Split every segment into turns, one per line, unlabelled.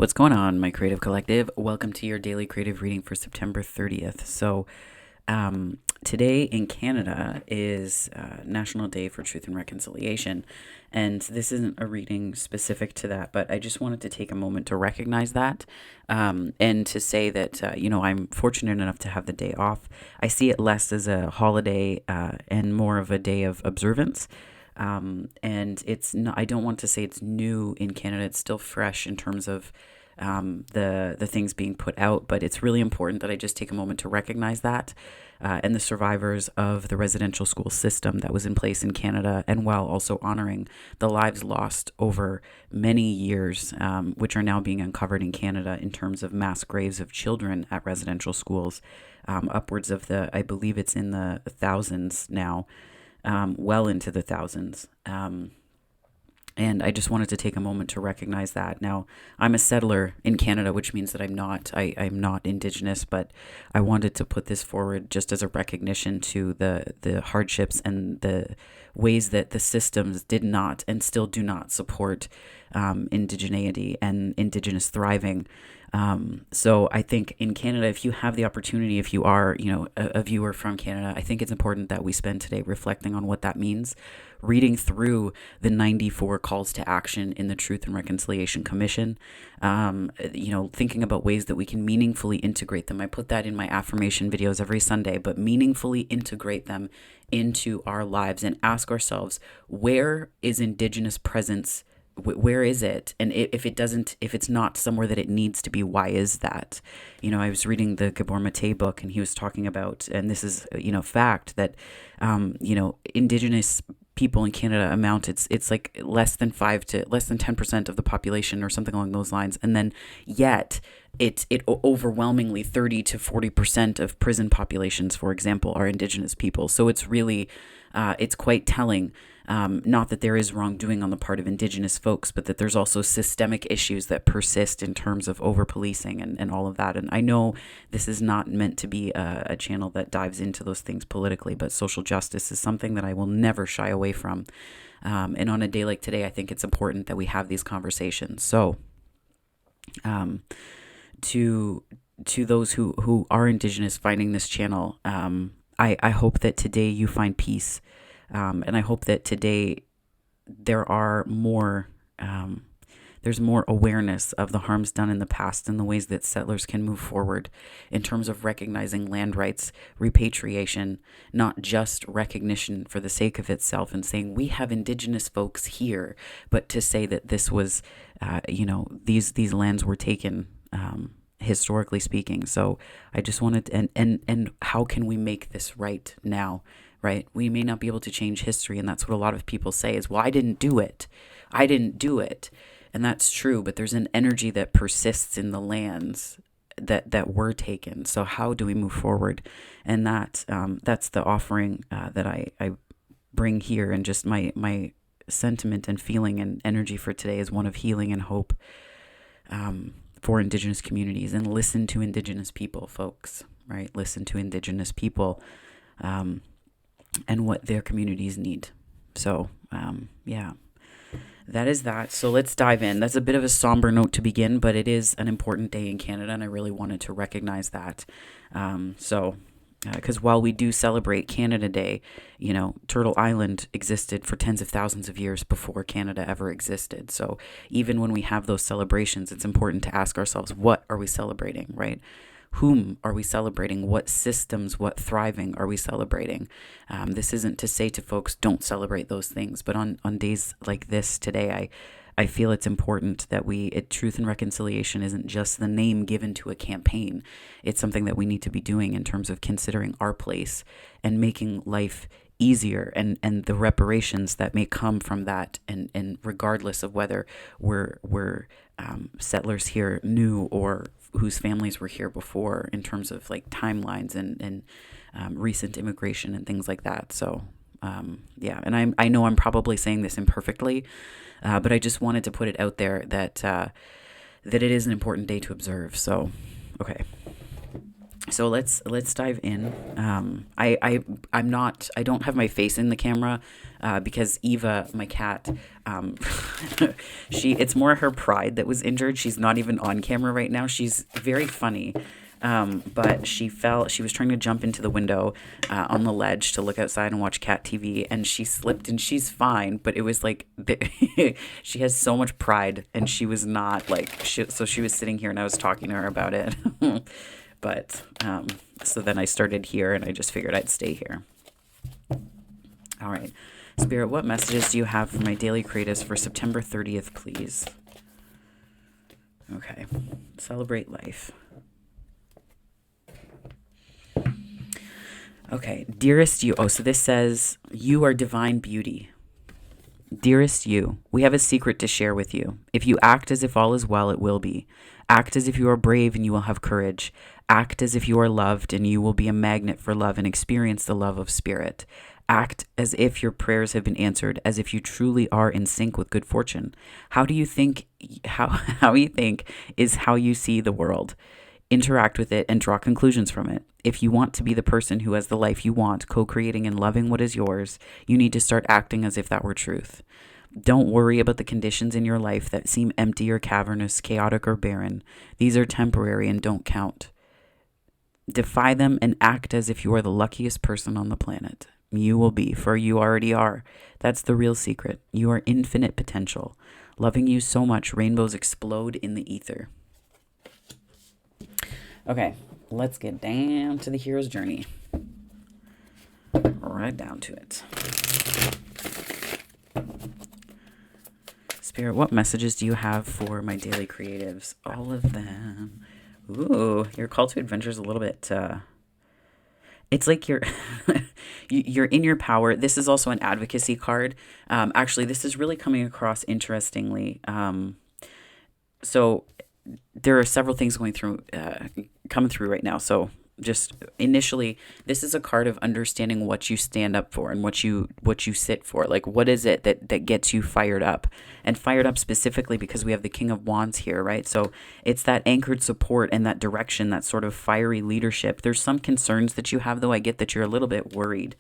What's going on, my creative collective? Welcome to your daily creative reading for September 30th. Today in Canada is National Day for Truth and Reconciliation. And this isn't a reading specific to that, but I just wanted to take a moment to recognize that and to say that, I'm fortunate enough to have the day off. I see it less as a holiday and more of a day of observance. And it's not, I don't want to say it's new in Canada. It's still fresh in terms of the things being put out, but it's really important that I just take a moment to recognize that and the survivors of the residential school system that was in place in Canada, and while also honoring the lives lost over many years, which are now being uncovered in Canada in terms of mass graves of children at residential schools, upwards of I believe it's in the thousands now. Well into the thousands. And I just wanted to take a moment to recognize that. Now, I'm a settler in Canada, which means that I'm not Indigenous, but I wanted to put this forward just as a recognition to the hardships and the ways that the systems did not and still do not support indigeneity and Indigenous thriving. So I think in Canada, if you have the opportunity, if you are, a viewer from Canada, I think it's important that we spend today reflecting on what that means, reading through the 94 calls to action in the Truth and Reconciliation Commission, thinking about ways that we can meaningfully integrate them. I put that in my affirmation videos every Sunday, but meaningfully integrate them into our lives and ask ourselves, where is Indigenous presence? Where is it? And if it's not somewhere that it needs to be, why is that? I was reading the Gabor Mate book, and he was talking about, and this is, fact that, Indigenous people in Canada it's like less than 10% of the population or something along those lines. And then yet it overwhelmingly 30 to 40% of prison populations, for example, are Indigenous people. So it's really, it's quite telling. Not that there is wrongdoing on the part of Indigenous folks, but that there's also systemic issues that persist in terms of over-policing and all of that. And I know this is not meant to be a channel that dives into those things politically, but social justice is something that I will never shy away from. And on a day like today, I think it's important that we have these conversations. So to those who are Indigenous finding this channel, I hope that today you find peace. And I hope that today there's more awareness of the harms done in the past and the ways that settlers can move forward in terms of recognizing land rights, repatriation, not just recognition for the sake of itself and saying we have Indigenous folks here, but to say that this was, these lands were taken, historically speaking. So I just wanted, and how can we make this right now? Right? We may not be able to change history. And that's what a lot of people say is, well, I didn't do it. And that's true. But there's an energy that persists in the lands that were taken. So how do we move forward? And that's the offering that I bring here. And just my sentiment and feeling and energy for today is one of healing and hope for Indigenous communities. And listen to Indigenous people, folks. Right? Listen to Indigenous people. And what their communities need. So, that is that. So let's dive in. That's a bit of a somber note to begin, but it is an important day in Canada, and I really wanted to recognize that. Because while we do celebrate Canada Day, Turtle Island existed for tens of thousands of years before Canada ever existed. So even when we have those celebrations, it's important to ask ourselves, what are we celebrating, right? Whom are we celebrating? What systems, what thriving are we celebrating? This isn't to say to folks, don't celebrate those things. But on days like this today, I feel it's important that Truth and Reconciliation isn't just the name given to a campaign. It's something that we need to be doing in terms of considering our place and making life easier and the reparations that may come from that. And regardless of whether we're settlers here new or whose families were here before, in terms of like timelines and recent immigration and things like that. So and I know I'm probably saying this imperfectly, but I just wanted to put it out there that it is an important day to observe. So okay. So let's dive in. I don't have my face in the camera because Eva, my cat, um, it's more her pride that was injured. She's not even on camera right now. She's very funny. But she fell. She was trying to jump into the window on the ledge to look outside and watch cat TV, and she slipped, and she's fine. But it was like she has so much pride, and she was not like so she was sitting here, and I was talking to her about it. But so then I started here, and I just figured I'd stay here. All right, Spirit, what messages do you have for my daily creatives for September 30th, please? Okay, celebrate life. Okay, dearest you. Oh, so this says, you are divine beauty. Dearest you, we have a secret to share with you. If you act as if all is well, it will be. Act as if you are brave and you will have courage. Act as if you are loved and you will be a magnet for love and experience the love of spirit. Act as if your prayers have been answered, as if you truly are in sync with good fortune. How do you think, how you think is how you see the world. Interact with it and draw conclusions from it. If you want to be the person who has the life you want, co-creating and loving what is yours, you need to start acting as if that were truth. Don't worry about the conditions in your life that seem empty or cavernous, chaotic or barren. These are temporary and don't count. Defy them and act as if you are the luckiest person on the planet. You will be, for you already are. That's the real secret. You are infinite potential. Loving you so much, rainbows explode in the ether. Okay, let's get down to the hero's journey. Right down to it. Spirit, what messages do you have for my daily creatives? All of them. Ooh, your call to adventure is a little bit... it's like you're you're in your power. This is also an advocacy card. Actually, this is really coming across interestingly. So there are several things coming through right now. So just initially, this is a card of understanding what you stand up for and what you sit for. Like, what is it that gets you fired up? And fired up specifically because we have the King of Wands here, right? So it's that anchored support and that direction, that sort of fiery leadership. There's some concerns that you have, though. I get that you're a little bit worried.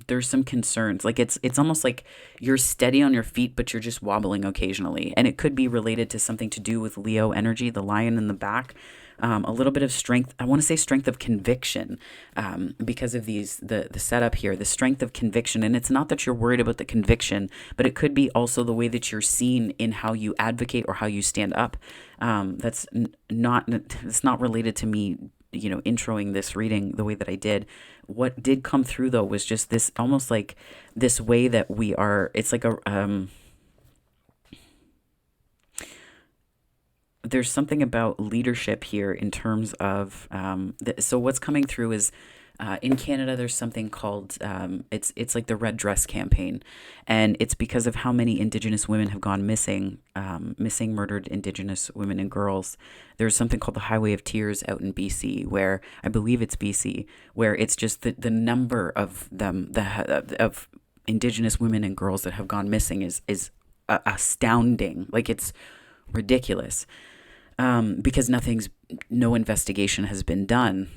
There's some concerns. Like it's almost like you're steady on your feet, but you're just wobbling occasionally. And it could be related to something to do with Leo energy, the lion in the back. A little bit of strength. I want to say strength of conviction because of the setup here, the strength of conviction. And it's not that you're worried about the conviction, but it could be also the way that you're seen in how you advocate or how you stand up. It's not related to me, introing this reading the way that I did. What did come through, though, was just this almost like this way that we are, it's like there's something about leadership here in terms of, so what's coming through is, in Canada, there's something called, it's like the Red Dress campaign. And it's because of how many Indigenous women have gone missing, murdered Indigenous women and girls. There's something called the Highway of Tears out in BC, where I believe it's BC, where it's just the number of them, of Indigenous women and girls that have gone missing is astounding. Like, it's ridiculous. Because no investigation has been done,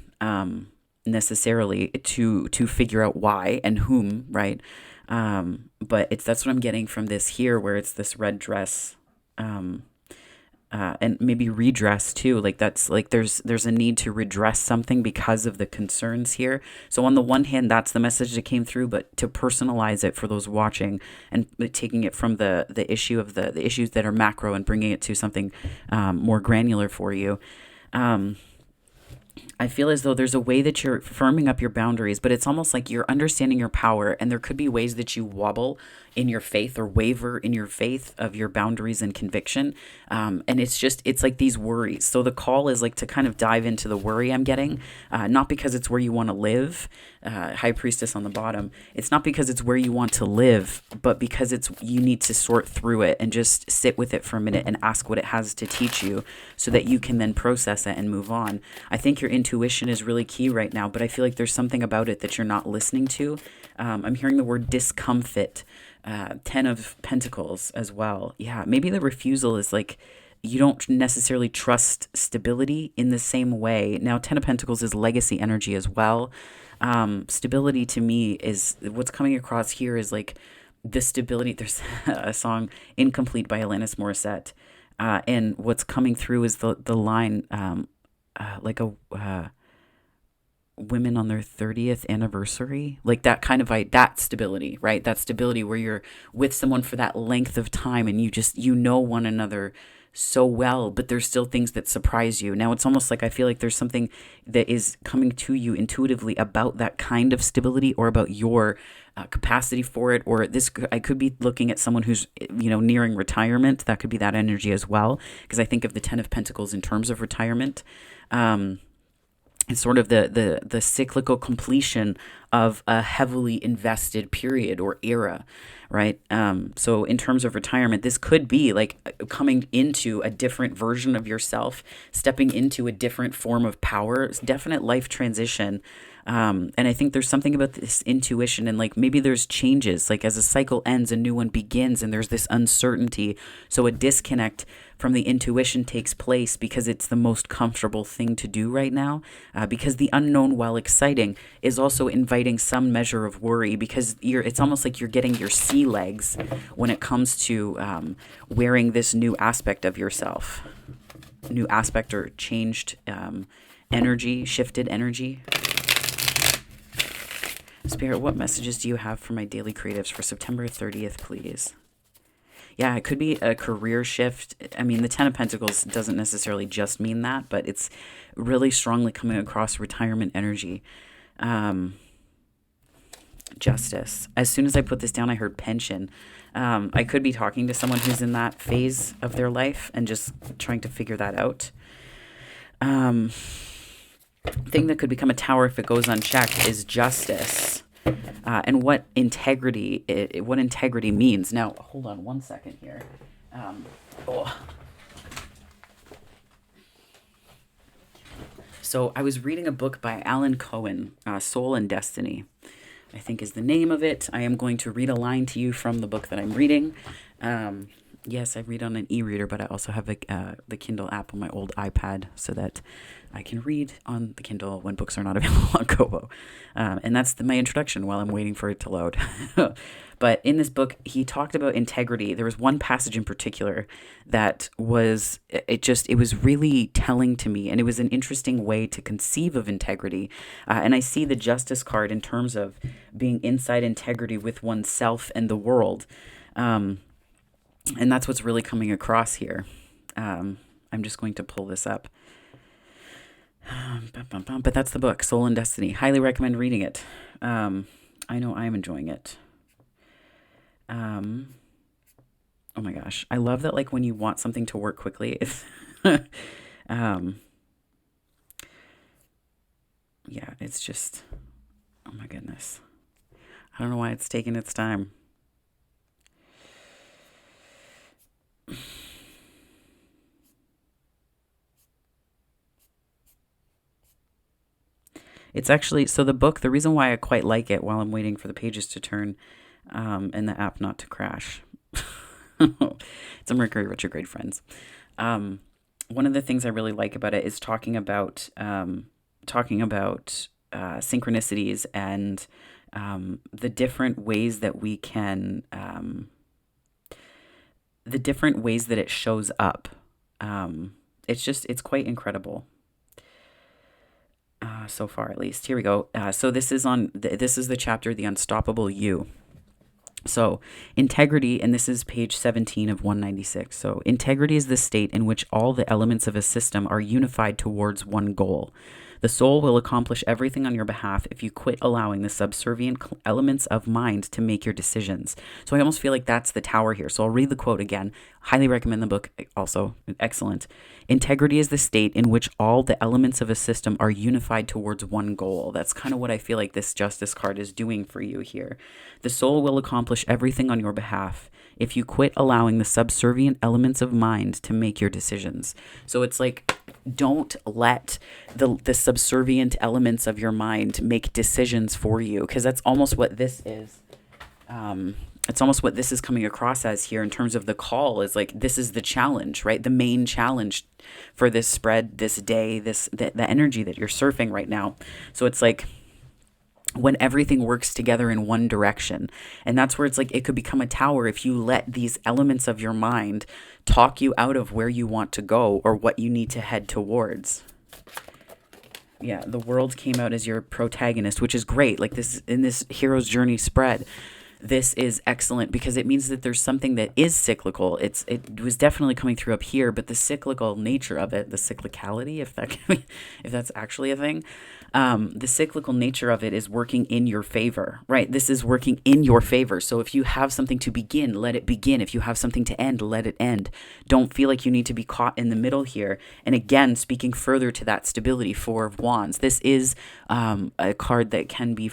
necessarily to figure out why and whom, right? But that's what I'm getting from this here, where it's this red dress, and maybe redress too. Like that's like there's a need to redress something because of the concerns here. So on the one hand, that's the message that came through, but to personalize it for those watching and taking it from the issue of the issues that are macro and bringing it to something more granular for you. I feel as though there's a way that you're firming up your boundaries, but it's almost like you're understanding your power, and there could be ways that you wobble in your faith or waver in your faith of your boundaries and conviction. And it's like these worries. So the call is like to kind of dive into the worry I'm getting, not because it's where you want to live, High Priestess on the bottom. It's not because it's where you want to live, but because you need to sort through it and just sit with it for a minute and ask what it has to teach you so that you can then process it and move on. I think your intuition is really key right now, but I feel like there's something about it that you're not listening to. I'm hearing the word discomfort, 10 of Pentacles as well. Yeah, maybe the refusal is like you don't necessarily trust stability in the same way. Now, Ten of Pentacles is legacy energy as well. Stability to me is what's coming across here is like the stability. There's a song Incomplete by Alanis Morissette. And what's coming through is the line, like a women on their 30th anniversary, like that kind of that stability, right? That stability where you're with someone for that length of time and you know one another so well, but there's still things that surprise you. Now it's almost like I feel like there's something that is coming to you intuitively about that kind of stability, or about your capacity for it. Or this, I could be looking at someone who's, nearing retirement. That could be that energy as well, because I think of the Ten of Pentacles in terms of retirement. It's sort of the cyclical completion of a heavily invested period or era, right? So in terms of retirement, this could be like coming into a different version of yourself, stepping into a different form of power. It's definite life transition. And I think there's something about this intuition, and like maybe there's changes, like as a cycle ends, a new one begins, and there's this uncertainty. So a disconnect from the intuition takes place because it's the most comfortable thing to do right now. Because the unknown, while exciting, is also inviting some measure of worry, because it's almost like you're getting your sea legs when it comes to wearing this new aspect of yourself. New aspect or changed energy, shifted energy. Spirit, what messages do you have for my daily creatives for September 30th, please? Yeah, it could be a career shift. I mean, the Ten of Pentacles doesn't necessarily just mean that, but it's really strongly coming across retirement energy. Justice. As soon as I put this down, I heard pension. I could be talking to someone who's in that phase of their life and just trying to figure that out. Thing that could become a tower if it goes unchecked is justice, and what integrity means. Now, hold on one second here. So I was reading a book by Alan Cohen, Soul and Destiny, I think is the name of it. I am going to read a line to you from the book that I'm reading. Yes, I read on an e-reader, but I also have the Kindle app on my old iPad so that I can read on the Kindle when books are not available on Kobo. And that's my introduction while I'm waiting for it to load. But in this book, he talked about integrity. There was one passage in particular that was really telling to me, and it was an interesting way to conceive of integrity. And I see the Justice card in terms of being inside integrity with oneself and the world. And that's what's really coming across here. I'm just going to pull this up. But that's the book, Soul and Destiny. Highly recommend reading it. I know I'm enjoying it. Oh my gosh. I love that, like, when you want something to work quickly, it's yeah, it's just, oh my goodness. I don't know why it's taking its time. It's actually, so the book, the reason why I quite like it while I'm waiting for the pages to turn and the app not to crash. It's a Mercury retrograde, friends. One of the things I really like about it is talking about synchronicities and the different ways that we can, the different ways that it shows up. It's quite incredible. So far, at least. Here we go. So this is the chapter, The Unstoppable You. So integrity, and this is page 17 of 196. So integrity is the state in which all the elements of a system are unified towards one goal. The soul will accomplish everything on your behalf if you quit allowing the subservient elements of mind to make your decisions. So I almost feel like that's the tower here. So I'll read the quote again. Highly recommend the book. Also, excellent. Integrity is the state in which all the elements of a system are unified towards one goal. That's kind of what I feel like this Justice card is doing for you here. The soul will accomplish everything on your behalf if you quit allowing the subservient elements of mind to make your decisions. So it's like, don't let the subservient elements of your mind make decisions for you, because that's almost what this is. it's almost what this is coming across as here in terms of the call is like, this is the challenge, right? The main challenge for this spread, this day, the energy that you're surfing right now. So it's like, when everything works together in one direction. And that's where it's like it could become a tower if you let these elements of your mind talk you out of where you want to go or what you need to head towards. Yeah, the world came out as your protagonist, which is great. Like this in this hero's journey spread, this is excellent because it means that there's something that is cyclical. It was definitely coming through up here, but the cyclical nature of it, the cyclicality, if that's actually a thing, the cyclical nature of it is working in your favor, right? This is working in your favor. So if you have something to begin, let it begin. If you have something to end, let it end. Don't feel like you need to be caught in the middle here. And again, speaking further to that stability, Four of Wands, this is a card that can be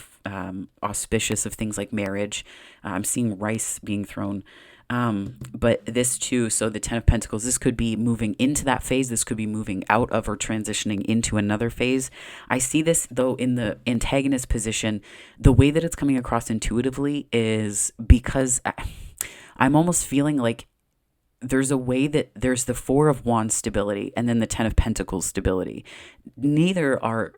auspicious of things like marriage. I'm seeing rice being thrown. But this too, so the Ten of Pentacles, this could be moving into that phase. This could be moving out of or transitioning into another phase. I see this though in the antagonist position. The way that it's coming across intuitively is because I'm almost feeling like there's a way that there's the Four of Wands stability and then the Ten of Pentacles stability. Neither are,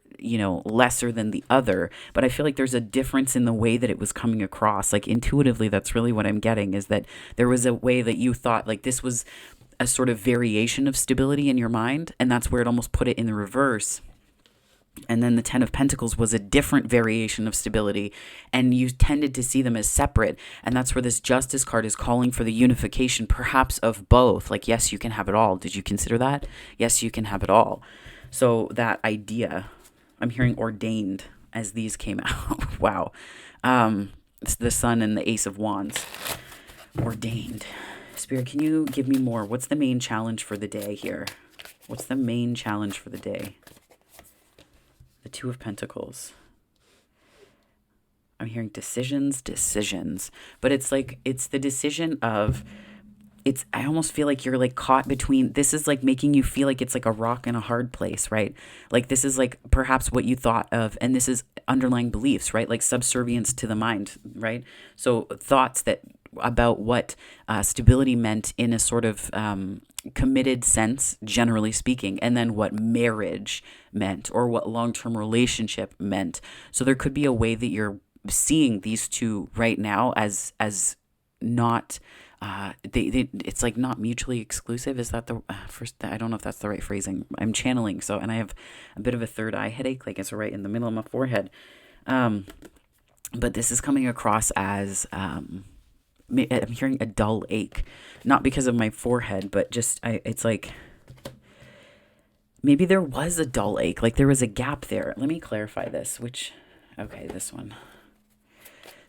lesser than the other, but I feel like there's a difference in the way that it was coming across. Like intuitively, that's really what I'm getting, is that there was a way that you thought like this was a sort of variation of stability in your mind, and that's where it almost put it in the reverse. And then the Ten of Pentacles was a different variation of stability, and you tended to see them as separate. And that's where this Justice card is calling for the unification, perhaps of both. Like, yes, you can have it all. Did you consider that? Yes, you can have it all. So that idea, I'm hearing ordained as these came out. Wow. It's the Sun and the Ace of Wands. Ordained. Spirit, can you give me more? What's the main challenge for the day here? What's the main challenge for the day? The Two of Pentacles. I'm hearing decisions, but it's like, it's the decision of, I almost feel like you're like caught between, this is like making you feel like it's like a rock in a hard place, right? Like this is like perhaps what you thought of, and this is underlying beliefs, right? Like subservience to the mind, right? So thoughts that about what stability meant in a sort of committed sense, generally speaking, and then what marriage meant or what long-term relationship meant. So there could be a way that you're seeing these two right now as not it's like not mutually exclusive. Is that the first? I don't know if that's the right phrasing. I'm channeling, so, and I have a bit of a third eye headache, like it's right in the middle of my forehead. But this is coming across as I'm hearing a dull ache, not because of my forehead, but just it's like maybe there was a dull ache, like there was a gap there. Let me clarify this. Okay, this one.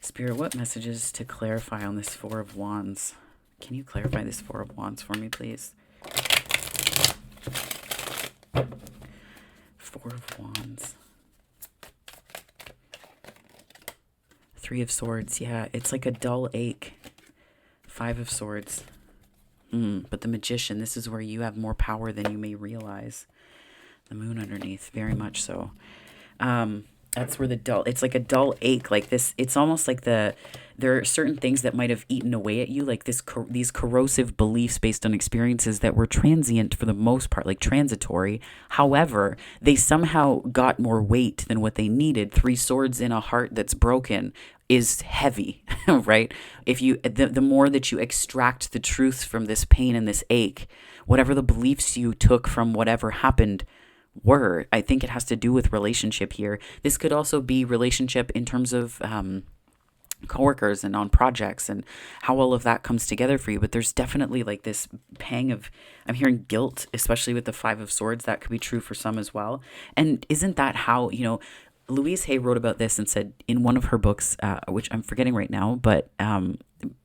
Spirit, what messages to clarify on this Four of Wands? Can you clarify this Four of Wands for me, please? Four of Wands. Three of Swords. Yeah, it's like a dull ache. Five of Swords. But the Magician, this is where you have more power than you may realize. The Moon underneath, very much so. That's where it's like a dull ache, like this. It's almost like there are certain things that might have eaten away at you, like these corrosive beliefs based on experiences that were transient for the most part, like transitory. However, they somehow got more weight than what they needed. Three swords in a heart that's broken is heavy, right? If the more that you extract the truth from this pain and this ache, whatever the beliefs you took from whatever happened were, I think it has to do with relationship here. This could also be relationship in terms of coworkers and on projects and how all of that comes together for you. But there's definitely like this pang of, I'm hearing guilt, especially with the Five of Swords. That could be true for some as well. And isn't that how, Louise Hay wrote about this and said in one of her books, which I'm forgetting right now, but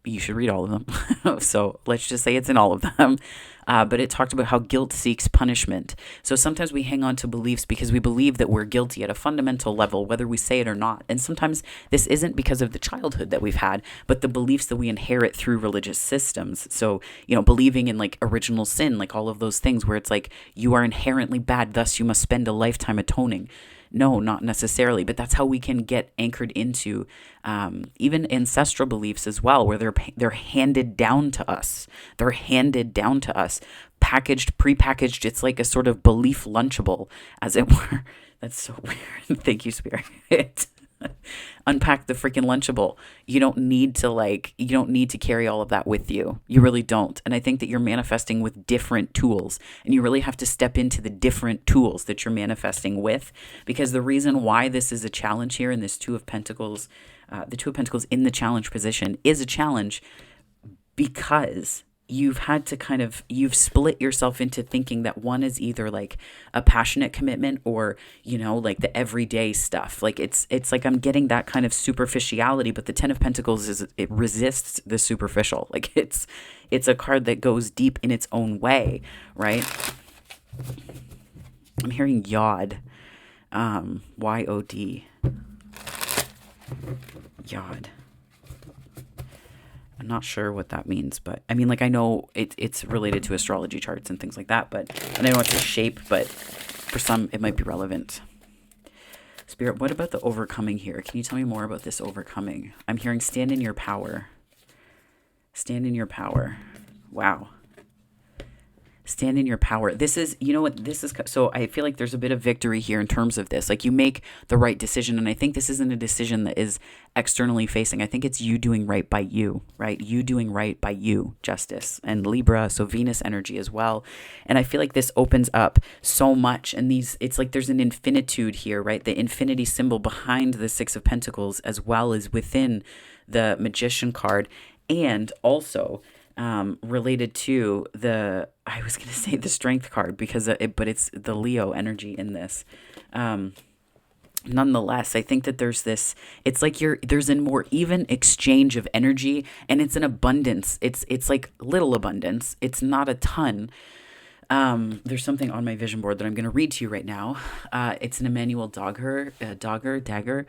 you should read all of them. So let's just say it's in all of them. But it talked about how guilt seeks punishment. So sometimes we hang on to beliefs because we believe that we're guilty at a fundamental level, whether we say it or not. And sometimes this isn't because of the childhood that we've had, but the beliefs that we inherit through religious systems. So, believing in like original sin, like all of those things where it's like you are inherently bad, thus you must spend a lifetime atoning. No, not necessarily, but that's how we can get anchored into even ancestral beliefs as well, where they're handed down to us. They're handed down to us, packaged, prepackaged. It's like a sort of belief lunchable, as it were. That's so weird. Thank you, Spirit. Unpack the freaking lunchable. You don't need to carry all of that with you. You really don't. And I think that you're manifesting with different tools, and you really have to step into the different tools that you're manifesting with, because the reason why this is a challenge here in this Two of Pentacles, the Two of Pentacles in the challenge position is a challenge because you've had to you've split yourself into thinking that one is either like a passionate commitment or, like the everyday stuff. Like it's like I'm getting that kind of superficiality, but the Ten of Pentacles it resists the superficial. Like it's a card that goes deep in its own way, right? I'm hearing Yod, Y-O-D, Yod. I'm not sure what that means, but I mean, like, I know it's related to astrology charts and things like that, and I know it's a shape, but for some it might be relevant. Spirit, what about the overcoming here? Can you tell me more about this overcoming? I'm hearing stand in your power. Stand in your power. Wow. Stand in your power. This is, so I feel like there's a bit of victory here in terms of this. Like, you make the right decision, and I think this isn't a decision that is externally facing. I think it's you doing right by you, right? You doing right by you, Justice, and Libra, so Venus energy as well. And I feel like this opens up so much, and it's like there's an infinitude here, right? The infinity symbol behind the Six of Pentacles as well as within the Magician card, and also related to I was going to say the Strength card because but it's the Leo energy in this. Nonetheless, I think that there's this, it's like there's a more even exchange of energy, and it's an abundance. It's like little abundance. It's not a ton. There's something on my vision board that I'm going to read to you right now. It's an Emmanuel Dagher, Dagher.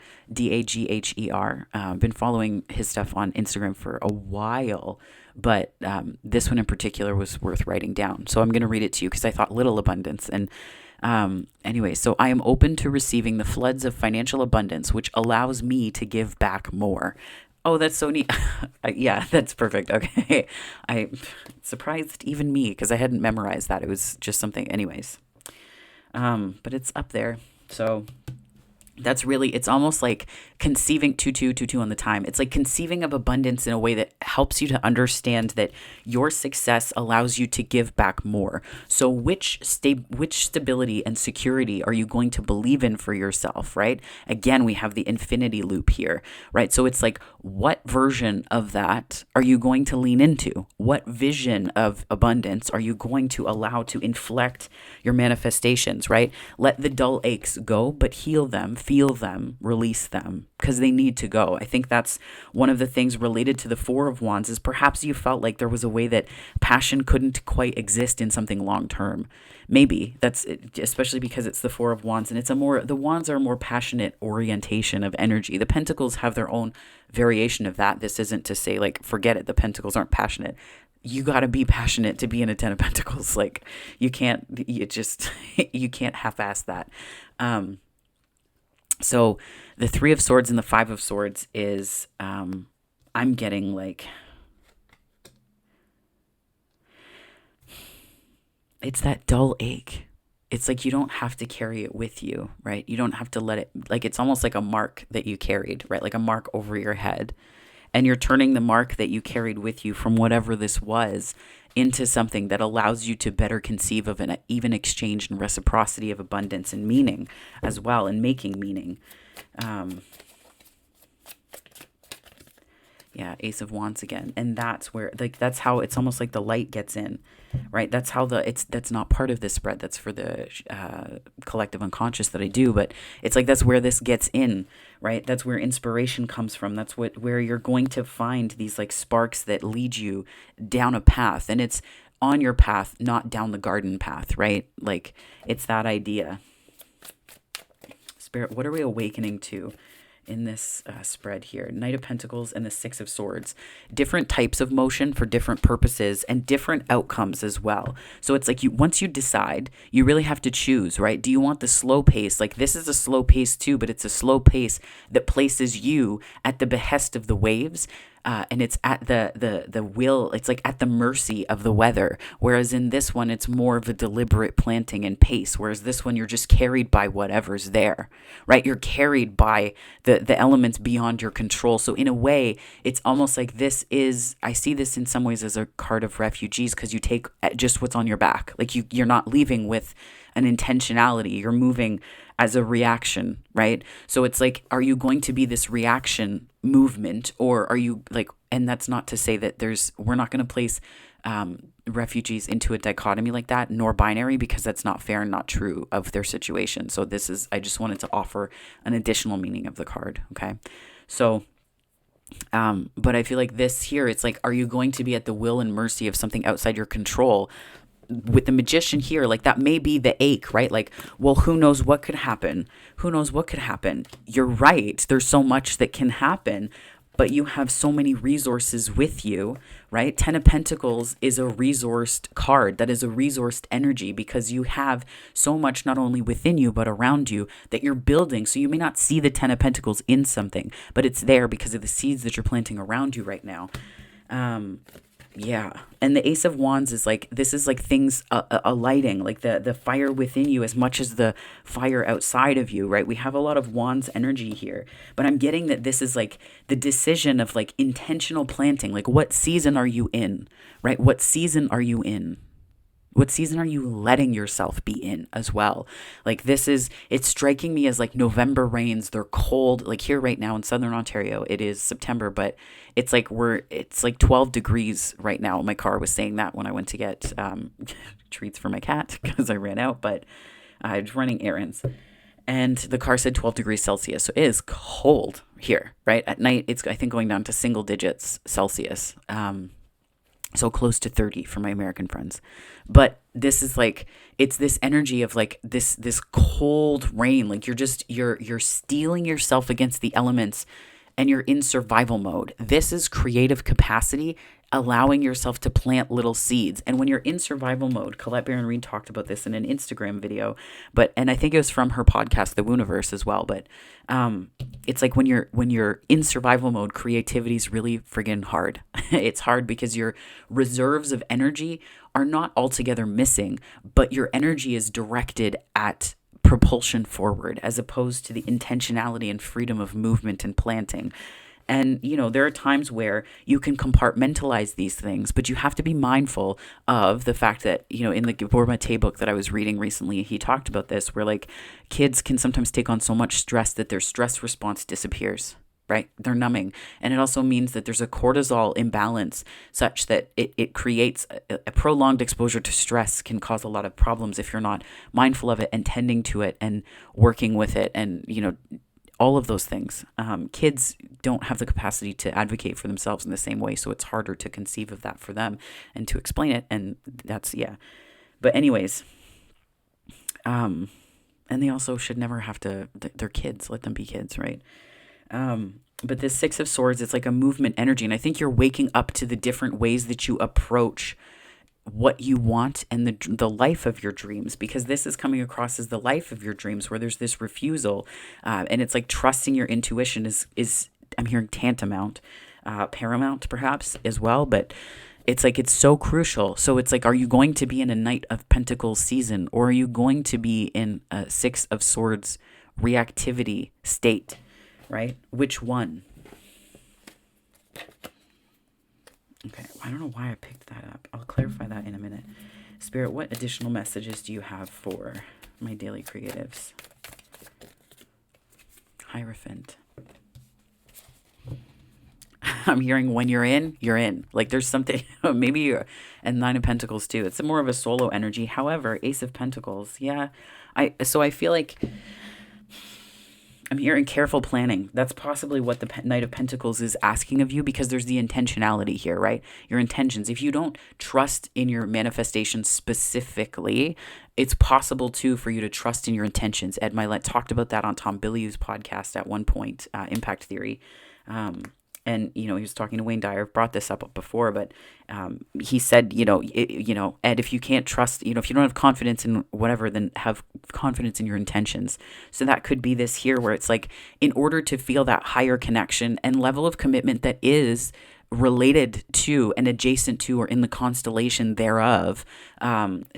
I've been following his stuff on Instagram for a while, but this one in particular was worth writing down. So I'm going to read it to you because I thought little abundance. And anyway, so I am open to receiving the floods of financial abundance, which allows me to give back more. Oh, that's so neat. Yeah, that's perfect. Okay. I surprised even me because I hadn't memorized that. It was just something anyways. But it's up there. So that's really, it's almost like conceiving 2-2-2-2 on the time. It's like conceiving of abundance in a way that helps you to understand that your success allows you to give back more. So which stability and security are you going to believe in for yourself, right? Again, we have the infinity loop here, right? So it's like, what version of that are you going to lean into? What vision of abundance are you going to allow to inflect your manifestations, right? Let the dull aches go, but heal them, feel them, release them, because they need to go. I think that's one of the things related to the Four of Wands is perhaps you felt like there was a way that passion couldn't quite exist in something long term. Maybe that's especially because it's the Four of Wands, and the Wands are a more passionate orientation of energy. The Pentacles have their own variation of that. This isn't to say like forget it, the Pentacles aren't passionate. You got to be passionate to be in a Ten of Pentacles. Like you can't half-ass that. So the Three of Swords and the Five of Swords is, I'm getting like, it's that dull ache. It's like you don't have to carry it with you, right? You don't have to let it, like it's almost like a mark that you carried, right? Like a mark over your head. And you're turning the mark that you carried with you from whatever this was into something that allows you to better conceive of an even exchange and reciprocity of abundance and meaning as well, and making meaning. Yeah, Ace of Wands again. And that's where, like, that's how it's almost like the light gets in, right? That's how that's not part of this spread. That's for the collective unconscious that I do, but it's like, that's where this gets in, right? That's where inspiration comes from. That's where you're going to find these like sparks that lead you down a path, and it's on your path, not down the garden path, right? Like it's that idea. Spirit, what are we awakening to in this spread here. Knight of Pentacles and the Six of Swords. Different types of motion for different purposes and different outcomes as well. So it's like once you decide, you really have to choose, right? Do you want the slow pace? Like this is a slow pace too, but it's a slow pace that places you at the behest of the waves. And it's at the will, it's like at the mercy of the weather. Whereas in this one, it's more of a deliberate planting and pace. Whereas this one, you're just carried by whatever's there, right? You're carried by the elements beyond your control. So in a way, it's almost like I see this in some ways as a card of refugees, because you take just what's on your back. Like you're not leaving with an intentionality. You're moving as a reaction, right? So it's like, are you going to be this reaction movement, or are you like, and that's not to say that we're not going to place refugees into a dichotomy like that, nor binary, because that's not fair and not true of their situation. So I just wanted to offer an additional meaning of the card. Okay. So, but I feel like this here, it's like, are you going to be at the will and mercy of something outside your control? With the Magician here, like that may be the ache, right? Like, well, who knows what could happen? Who knows what could happen? You're right. There's so much that can happen, but you have so many resources with you, right? 10 of Pentacles is a resourced card. That is a resourced energy, because you have so much not only within you, but around you that you're building. So you may not see the 10 of Pentacles in something, but it's there because of the seeds that you're planting around you right now. Yeah. And the Ace of Wands is like, this is like things alighting, like the fire within you as much as the fire outside of you, right? We have a lot of Wands energy here, but I'm getting that this is like the decision of like intentional planting. Like, what season are you in, right? What season are you in? What season are you letting yourself be in as well? Like it's striking me as like November rains. They're cold. Like here right now in Southern Ontario, it is September, but it's like 12 degrees right now. My car was saying that when I went to get treats for my cat because I ran out, but I was running errands. And the car said 12 degrees Celsius. So it is cold here, right? At night, it's, I think, going down to single digits Celsius. So close to 30 for my American friends. But this is like, it's this energy of like this cold rain. Like you're steeling yourself against the elements and you're in survival mode. This is creative capacity, allowing yourself to plant little seeds. And when you're in survival mode, Colette Baron Reed talked about this in an Instagram video, and I think it was from her podcast, The Wooniverse, as well. But it's like when you're in survival mode, creativity is really friggin' hard. It's hard because your reserves of energy are not altogether missing, but your energy is directed at propulsion forward as opposed to the intentionality and freedom of movement and planting. And, there are times where you can compartmentalize these things, but you have to be mindful of the fact that, in the Gabor Mate book that I was reading recently, he talked about this, where like kids can sometimes take on so much stress that their stress response disappears, right? They're numbing. And it also means that there's a cortisol imbalance such that it creates a prolonged exposure to stress can cause a lot of problems if you're not mindful of it and tending to it and working with it and, all of those things. Kids don't have the capacity to advocate for themselves in the same way, so it's harder to conceive of that for them and to explain it, and that's, yeah. But anyways, and they also should never have to, they're kids, let them be kids, right? But this Six of Swords, it's like a movement energy, and I think you're waking up to the different ways that you approach what you want and the life of your dreams, because this is coming across as the life of your dreams where there's this refusal, and it's like trusting your intuition is I'm hearing tantamount, paramount perhaps as well, but it's like it's so crucial. So it's like, are you going to be in a Knight of Pentacles season, or are you going to be in a Six of Swords reactivity state, right? Which one? Okay, I don't know why I picked that up. I'll clarify that in a minute. Spirit, what additional messages do you have for my daily creatives? Hierophant. I'm hearing when you're in, you're in. Like there's something, maybe you're, and Nine of Pentacles too. It's more of a solo energy. However, Ace of Pentacles, yeah. So I feel like I'm hearing careful planning. That's possibly what the Knight of Pentacles is asking of you, because there's the intentionality here, right? Your intentions. If you don't trust in your manifestation specifically, it's possible too for you to trust in your intentions. Ed Milet talked about that on Tom Bilyeu's podcast at one point, Impact Theory. And he was talking to Wayne Dyer. I've brought this up before, but he said, Ed, if you can't trust, if you don't have confidence in whatever, then have confidence in your intentions. So that could be this here, where it's like, in order to feel that higher connection and level of commitment that is related to and adjacent to or in the constellation thereof,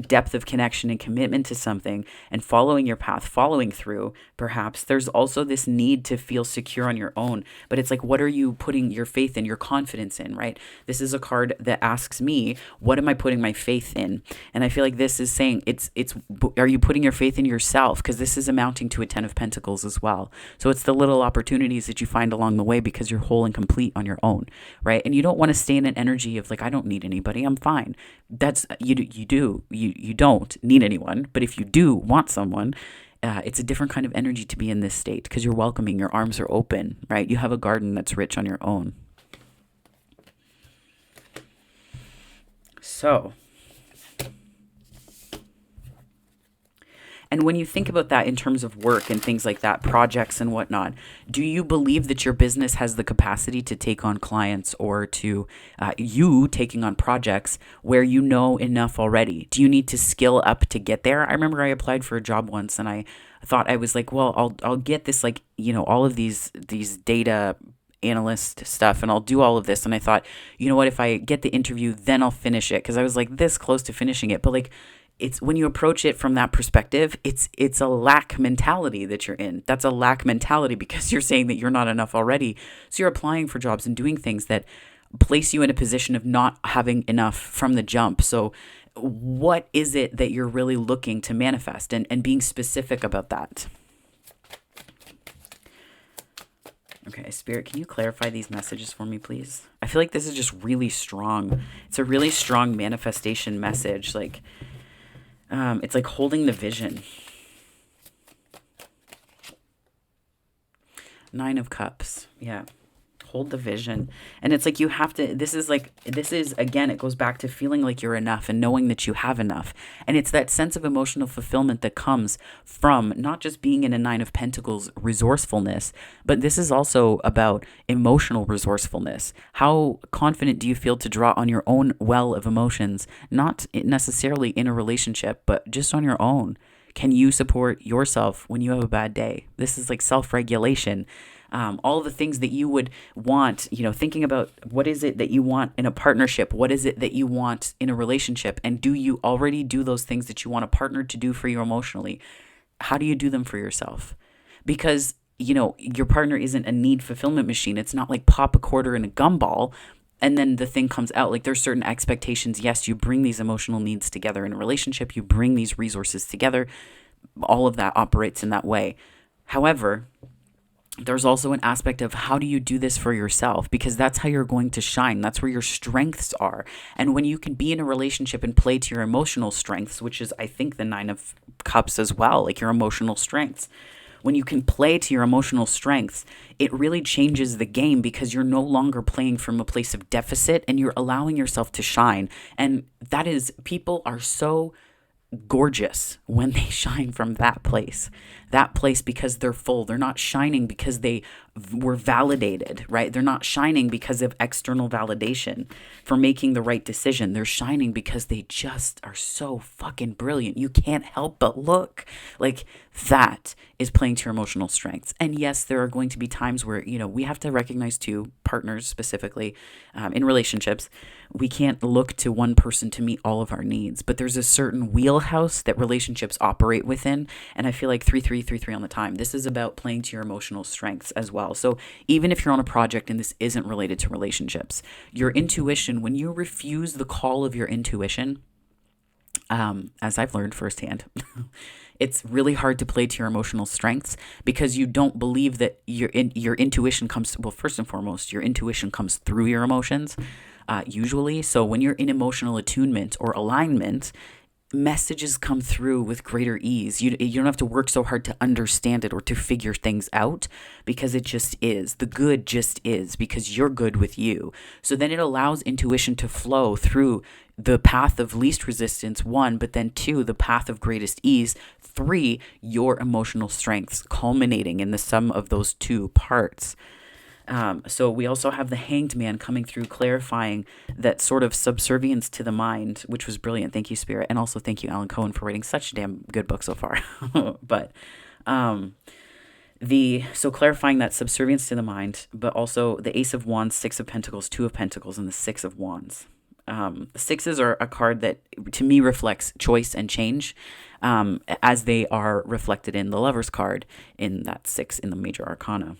depth of connection and commitment to something and following your path, following through, perhaps there's also this need to feel secure on your own. But it's like, what are you putting your faith and your confidence in, right? This is a card that asks me, what am I putting my faith in? And I feel like this is saying, are you putting your faith in yourself? Because this is amounting to a 10 of Pentacles as well. So it's the little opportunities that you find along the way, because you're whole and complete on your own, right? And you don't want to stay in an energy of like, I don't need anybody, I'm fine. That's you don't need anyone. But if you do want someone, it's a different kind of energy to be in this state, because you're welcoming, your arms are open, right? You have a garden that's rich on your own. So, and when you think about that in terms of work and things like that, projects and whatnot, do you believe that your business has the capacity to take on clients, or to you taking on projects where you know enough already? Do you need to skill up to get there? I remember I applied for a job once, and I thought, I was like, well, I'll get this, like, all of these data analyst stuff, and I'll do all of this. And I thought, you know what, if I get the interview, then I'll finish it, because I was like this close to finishing it. But like, it's when you approach it from that perspective, it's a lack mentality that you're in. That's a lack mentality, because you're saying that you're not enough already. So you're applying for jobs and doing things that place you in a position of not having enough from the jump. So what is it that you're really looking to manifest, and being specific about that? Okay, Spirit, can you clarify these messages for me, please? I feel like this is just really strong. It's a really strong manifestation message. Like, it's like holding the vision. 9 of Cups. Yeah. Hold the vision. And it's like, you have to, this is again, it goes back to feeling like you're enough and knowing that you have enough. And it's that sense of emotional fulfillment that comes from not just being in a 9 of Pentacles resourcefulness, but this is also about emotional resourcefulness. How confident do you feel to draw on your own well of emotions, not necessarily in a relationship, but just on your own? Can you support yourself when you have a bad day? This is like self-regulation. All the things that you would want, thinking about what is it that you want in a partnership? What is it that you want in a relationship? And do you already do those things that you want a partner to do for you emotionally? How do you do them for yourself? Because, your partner isn't a need fulfillment machine. It's not like pop a quarter in a gumball and then the thing comes out. Like, there's certain expectations. Yes, you bring these emotional needs together in a relationship. You bring these resources together. All of that operates in that way. However, there's also an aspect of how do you do this for yourself? Because that's how you're going to shine. That's where your strengths are. And when you can be in a relationship and play to your emotional strengths, which is, I think, the 9 of Cups as well, like your emotional strengths. When you can play to your emotional strengths, it really changes the game, because you're no longer playing from a place of deficit and you're allowing yourself to shine. And that is, people are so gorgeous when they shine from that place because they're full. They're not shining because they were validated, right? They're not shining because of external validation for making the right decision. They're shining because they just are so fucking brilliant. You can't help but look. Like, that is playing to your emotional strengths. And yes, there are going to be times where, we have to recognize too, partners specifically, in relationships, we can't look to one person to meet all of our needs, but there's a certain wheelhouse that relationships operate within. And I feel like 3-3-3-3 on the time, this is about playing to your emotional strengths as well. So even if you're on a project and this isn't related to relationships, your intuition, when you refuse the call of your intuition, as I've learned firsthand, it's really hard to play to your emotional strengths, because you don't believe that your intuition comes, well, first and foremost, your intuition comes through your emotions, usually. So when you're in emotional attunement or alignment, messages come through with greater ease. You don't have to work so hard to understand it or to figure things out, because it just is. The good just is, because you're good with you. So then it allows intuition to flow through the path of least resistance, one, but then two, the path of greatest ease, three, your emotional strengths, culminating in the sum of those two parts. So we also have the Hanged Man coming through, clarifying that sort of subservience to the mind, which was brilliant. Thank you, Spirit. And also thank you, Alan Cohen, for writing such a damn good book so far. But so clarifying that subservience to the mind, but also the Ace of Wands, Six of Pentacles, Two of Pentacles, and the Six of Wands. The sixes are a card that to me reflects choice and change, as they are reflected in the Lover's card in that six in the major arcana.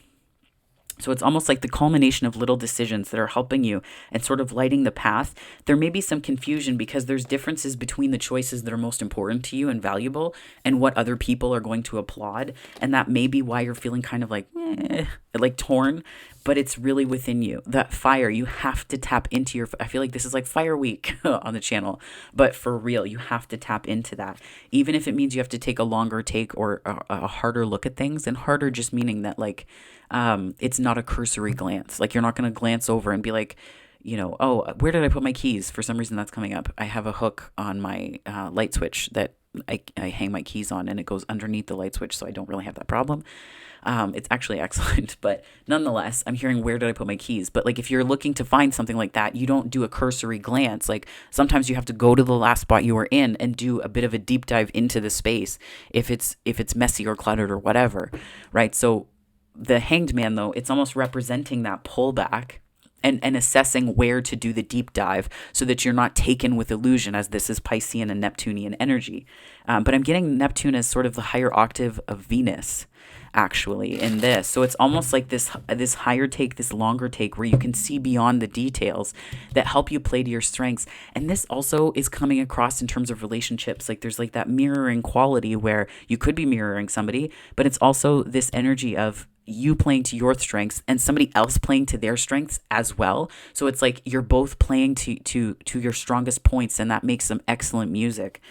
So it's almost like the culmination of little decisions that are helping you and sort of lighting the path. There may be some confusion because there's differences between the choices that are most important to you and valuable and what other people are going to applaud. And that may be why you're feeling kind of like torn, but it's really within you. That fire, you have to tap into I feel like this is like Fire Week on the channel, but for real, you have to tap into that. Even if it means you have to take a longer take or a harder look at things, and harder just meaning that it's not a cursory glance. Like, you're not going to glance over and be like, oh, where did I put my keys? For some reason that's coming up. I have a hook on my light switch that I hang my keys on, and it goes underneath the light switch, so I don't really have that problem. It's actually excellent, but nonetheless, I'm hearing, where did I put my keys? But if you're looking to find something like that, you don't do a cursory glance. Sometimes you have to go to the last spot you were in and do a bit of a deep dive into the space if it's messy or cluttered or whatever, right? So the Hanged Man, though, it's almost representing that pullback and assessing where to do the deep dive so that you're not taken with illusion, as this is Piscean and Neptunian energy. But I'm getting Neptune as sort of the higher octave of Venus, actually, in this. So it's almost like this higher take, this longer take, where you can see beyond the details that help you play to your strengths. And this also is coming across in terms of relationships. There's that mirroring quality where you could be mirroring somebody, but it's also this energy of you playing to your strengths and somebody else playing to their strengths as well. So it's like you're both playing to your strongest points, and that makes some excellent music.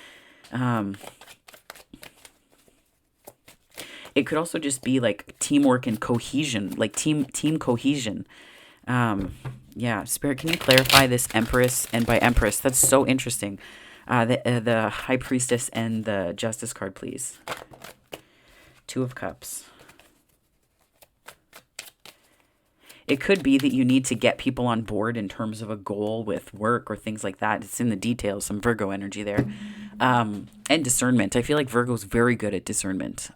It could also just be teamwork and cohesion, team cohesion. Spirit, can you clarify this Empress? And by Empress, that's so interesting. The High Priestess and the Justice card, please. Two of Cups. It could be that you need to get people on board in terms of a goal with work or things like that. It's in the details, some Virgo energy there. And discernment. I feel like Virgo's very good at discernment.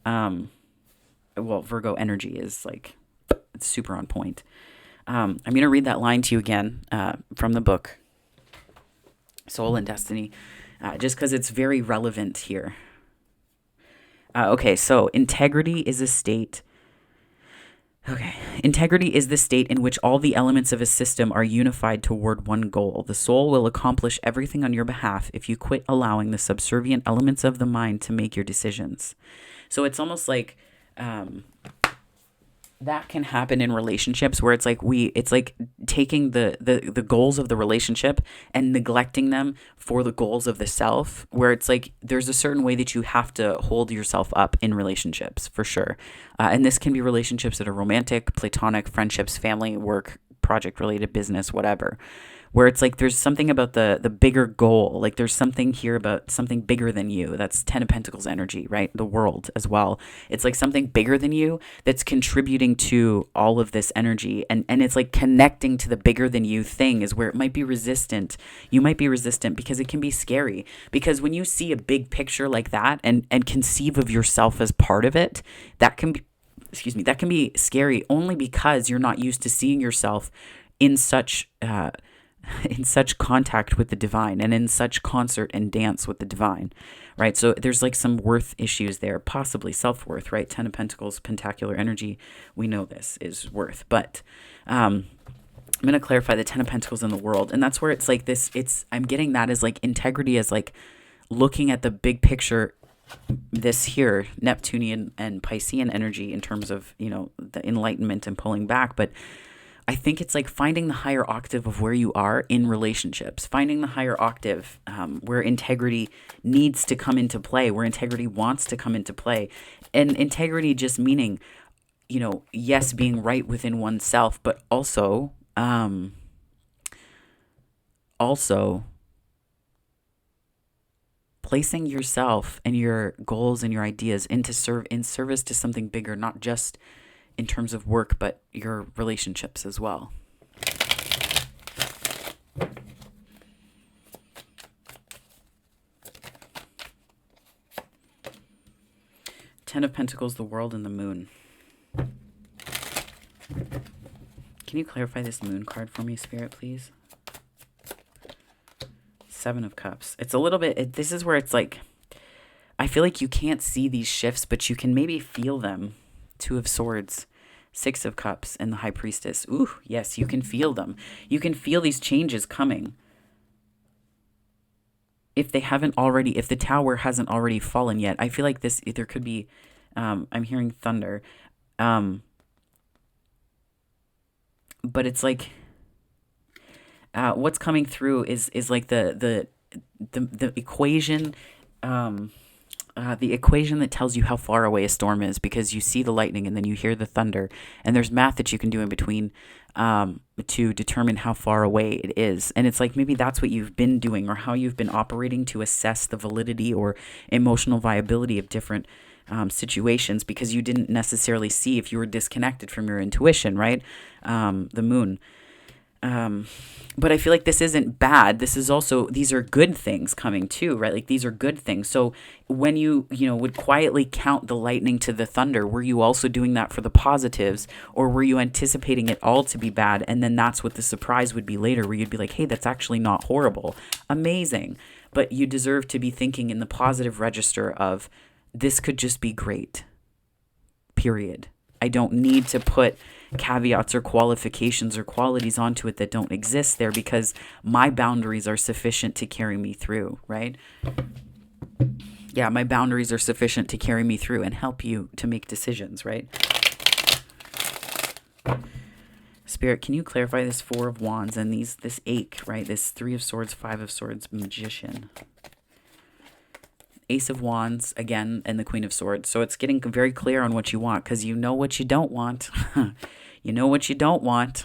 Virgo energy is it's super on point. I'm going to read that line to you again from the book, Soul and Destiny, just because it's very relevant here. Okay, so integrity is a state. Okay. Integrity is the state in which all the elements of a system are unified toward one goal. The soul will accomplish everything on your behalf if you quit allowing the subservient elements of the mind to make your decisions. So it's almost like that can happen in relationships where it's like taking the goals of the relationship and neglecting them for the goals of the self, where it's like there's a certain way that you have to hold yourself up in relationships, for sure. And this can be relationships that are romantic, platonic, friendships, family, work, project related, business, whatever, where it's like there's something about the bigger goal. There's something here about something bigger than you. That's Ten of Pentacles energy, right? The world as well. It's like something bigger than you that's contributing to all of this energy. And it's like connecting to the bigger than you thing is where it might be resistant. You might be resistant because it can be scary. Because when you see a big picture like that and conceive of yourself as part of it, that can be scary, only because you're not used to seeing yourself in such contact with the divine and in such concert and dance with the divine, right? So there's some worth issues there, possibly self-worth, right? Ten of Pentacles, pentacular energy. We know this is worth, but I'm going to clarify the Ten of Pentacles in the world. And that's where it's like this, I'm getting that as integrity as looking at the big picture, this here, Neptunian and Piscean energy in terms of, the enlightenment and pulling back. But I think it's like finding the higher octave of where you are in relationships, finding the higher octave where integrity needs to come into play, where integrity wants to come into play. And integrity just meaning, yes, being right within oneself, but also placing yourself and your goals and your ideas in service to something bigger, not just in terms of work, but your relationships as well. Ten of Pentacles, the world and the moon. Can you clarify this moon card for me, Spirit, please? Seven of Cups. It's a little bit, this is where it's like, I feel like you can't see these shifts, but you can maybe feel them. Two of Swords, Six of Cups, and the High Priestess. Ooh, yes, you can feel them. You can feel these changes coming. If the tower hasn't already fallen yet, I feel like there could be, I'm hearing thunder. But it's like, what's coming through is like the equation, the equation that tells you how far away a storm is, because you see the lightning and then you hear the thunder, and there's math that you can do in between to determine how far away it is. And it's like maybe that's what you've been doing, or how you've been operating to assess the validity or emotional viability of different situations, because you didn't necessarily see if you were disconnected from your intuition, right? The moon. But I feel like this isn't bad. This is also, these are good things coming too, right? Like these are good things. So when you would quietly count the lightning to the thunder, were you also doing that for the positives, or were you anticipating it all to be bad? And then that's what the surprise would be later, where you'd be like, hey, that's actually not horrible. Amazing. But you deserve to be thinking in the positive register of, this could just be great. Period. I don't need to put caveats or qualifications or qualities onto it that don't exist there, because my boundaries are sufficient to carry me through, right? Yeah, my boundaries are sufficient to carry me through and help you to make decisions, right? Spirit, can you clarify this Four of Wands and this ache, right? This Three of Swords, Five of Swords, Magician. Ace of Wands again, and the Queen of Swords. So it's getting very clear on what you want, because you know what you don't want. You know what you don't want.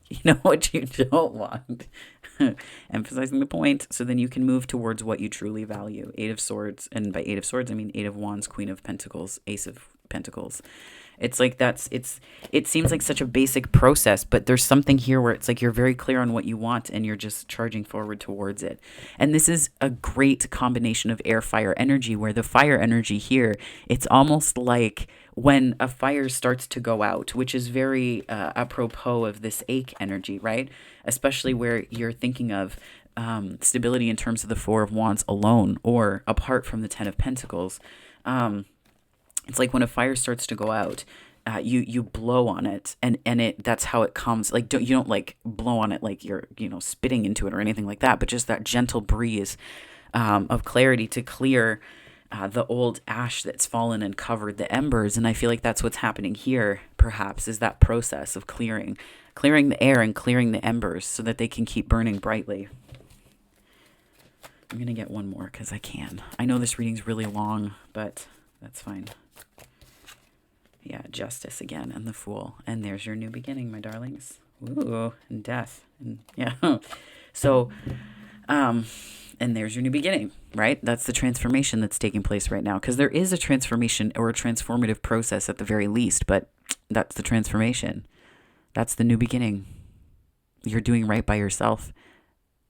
You know what you don't want. Emphasizing the point, so then you can move towards what you truly value. Eight of Swords, and by Eight of Swords, I mean Eight of Wands, Queen of Pentacles, Ace of Pentacles. It's like it seems like such a basic process, but there's something here where it's like you're very clear on what you want and you're just charging forward towards it. And this is a great combination of air, fire energy, where the fire energy here, it's almost like when a fire starts to go out, which is very apropos of this ache energy, right? Especially where you're thinking of stability in terms of the Four of Wands alone, or apart from the Ten of Pentacles. It's like when a fire starts to go out, you blow on it, and that's how it comes. Like you don't like blow on it like you're spitting into it or anything like that, but just that gentle breeze of clarity to clear the old ash that's fallen and covered the embers. And I feel like that's what's happening here, perhaps, is that process of clearing the air and clearing the embers so that they can keep burning brightly. I'm gonna get one more because I can. I know this reading's really long, but that's fine. Yeah, Justice again, and the Fool. And there's your new beginning, my darlings. Ooh, and Death. And yeah. So, and there's your new beginning, right? That's the transformation that's taking place right now. Because there is a transformation or a transformative process at the very least, but that's the transformation. That's the new beginning. You're doing right by yourself.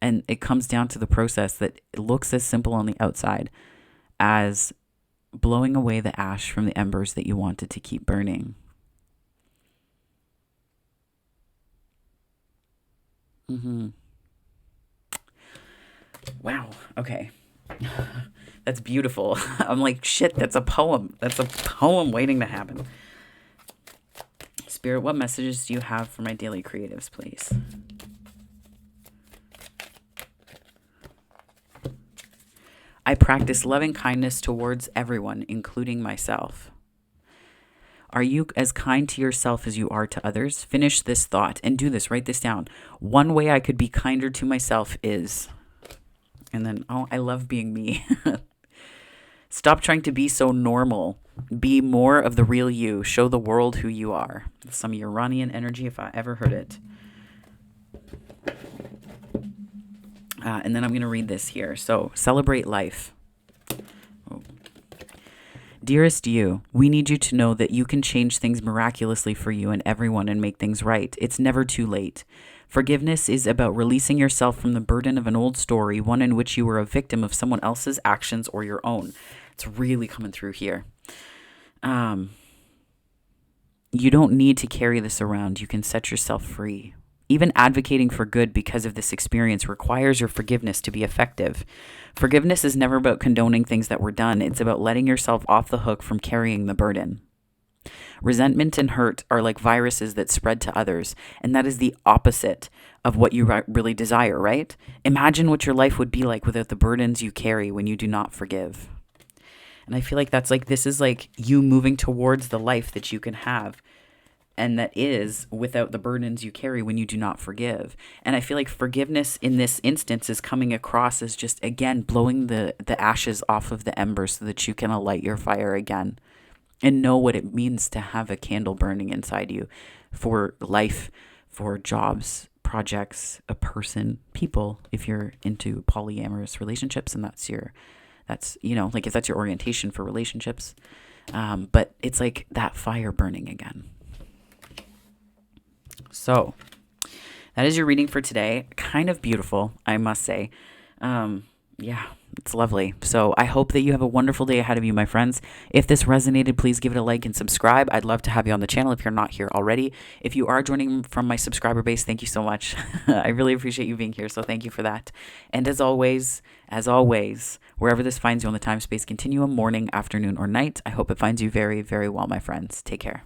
And it comes down to the process that it looks as simple on the outside as blowing away the ash from the embers that you wanted to keep burning. Wow. Okay. That's beautiful. I'm like, shit, that's a poem. That's a poem waiting to happen. Spirit, what messages do you have for my daily creatives, please? I practice loving kindness towards everyone, including myself. Are you as kind to yourself as you are to others? Finish this thought and do this. Write this down. One way I could be kinder to myself is, and then, oh, I love being me. Stop trying to be so normal. Be more of the real you. Show the world who you are. Some Uranian energy, if I ever heard it. And then I'm going to read this here. So, celebrate life. Oh. Dearest you, we need you to know that you can change things miraculously for you and everyone and make things right. It's never too late. Forgiveness is about releasing yourself from the burden of an old story, one in which you were a victim of someone else's actions or your own. It's really coming through here. You don't need to carry this around. You can set yourself free. Even advocating for good because of this experience requires your forgiveness to be effective. Forgiveness is never about condoning things that were done. It's about letting yourself off the hook from carrying the burden. Resentment and hurt are like viruses that spread to others, and that is the opposite of what you really desire, right? Imagine what your life would be like without the burdens you carry when you do not forgive. And I feel like this is like you moving towards the life that you can have, and that is without the burdens you carry when you do not forgive. And I feel like forgiveness in this instance is coming across as just, again, blowing the ashes off of the embers so that you can alight your fire again and know what it means to have a candle burning inside you for life, for jobs, projects, a person, people, if you're into polyamorous relationships and if that's your orientation for relationships. But it's like that fire burning again. So that is your reading for today. Kind of beautiful, I must say. Yeah, it's lovely. So I hope that you have a wonderful day ahead of you, my friends. If this resonated, please give it a like and subscribe. I'd love to have you on the channel if you're not here already. If you are joining from my subscriber base, thank you so much. I really appreciate you being here, so thank you for that. And as always, wherever this finds you on the time-space continuum, morning, afternoon, or night, I hope it finds you very, very well, my friends. Take care.